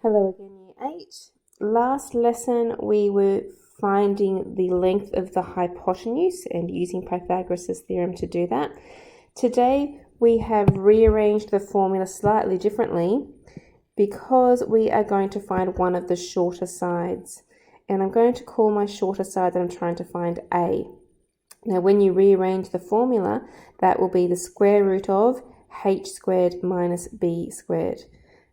Hello again, Year 8. Last lesson we were finding the length of the hypotenuse and using Pythagoras Theorem to do that. Today we have rearranged the formula slightly differently because we are going to find one of the shorter sides. And I'm going to call my shorter side that I'm trying to find A. Now when you rearrange the formula, that will be the square root of h squared minus b squared.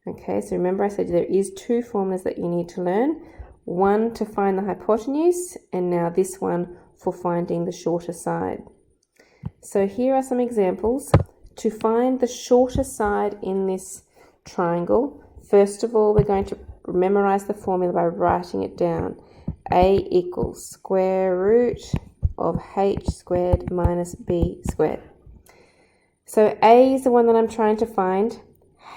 Okay, so remember I said there is two formulas that you need to learn. One to find the hypotenuse, and now this one for finding the shorter side. So here are some examples. To find the shorter side in this triangle, first of all, we're going to memorize the formula by writing it down. A equals square root of h squared minus b squared. So A is the one that I'm trying to find.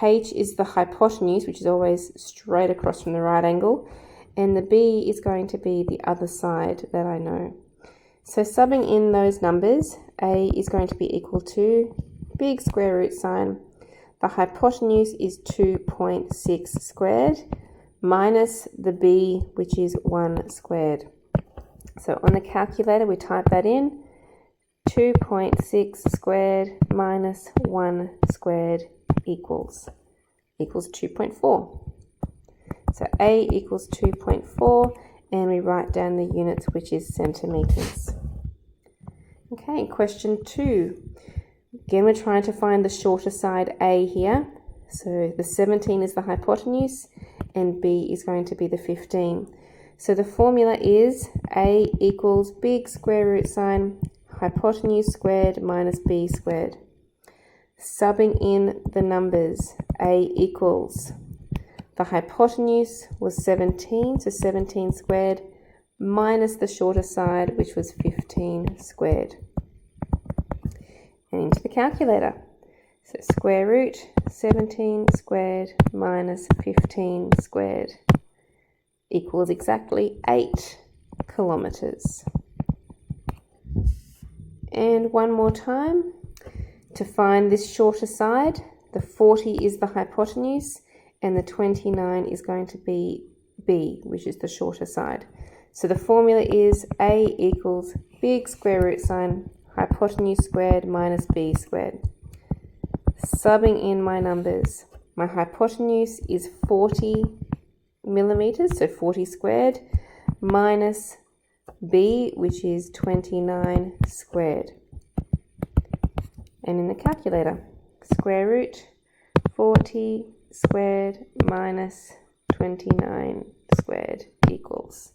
H is the hypotenuse, which is always straight across from the right angle, and the B is going to be the other side that I know. So subbing in those numbers, A is going to be equal to big square root sign. The hypotenuse is 2.6 squared minus the B, which is 1 squared. So on the calculator, we type that in. 2.6 squared minus 1 squared equals 2.4. So A equals 2.4, and we write down the units, which is centimeters. Okay, question 2. Again, we're trying to find the shorter side A here. So the 17 is the hypotenuse, and B is going to be the 15. So the formula is A equals big square root sign, hypotenuse squared minus B squared. Subbing in the numbers, A equals, the hypotenuse was 17, so 17 squared, minus the shorter side, which was 15 squared. And into the calculator. So square root 17 squared minus 15 squared equals exactly 8 kilometers. And one more time. To find this shorter side, the 40 is the hypotenuse and the 29 is going to be B, which is the shorter side. So the formula is A equals big square root sign, hypotenuse squared minus B squared. Subbing in my numbers, my hypotenuse is 40 millimeters, so 40 squared, minus B, which is 29 squared. And in the calculator, square root 40 squared minus 29 squared equals.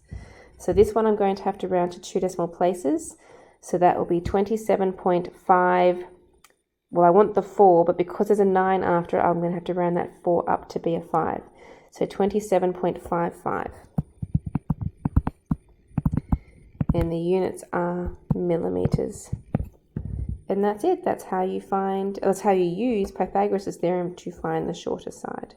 So this one I'm going to have to round to 2 decimal places. So that will be 27.5. Well, I want the 4, but because there's a 9 after, I'm going to have to round that 4 up to be a 5. So 27.55. And the units are millimeters. And that's it. That's how you use Pythagoras' theorem to find the shorter side.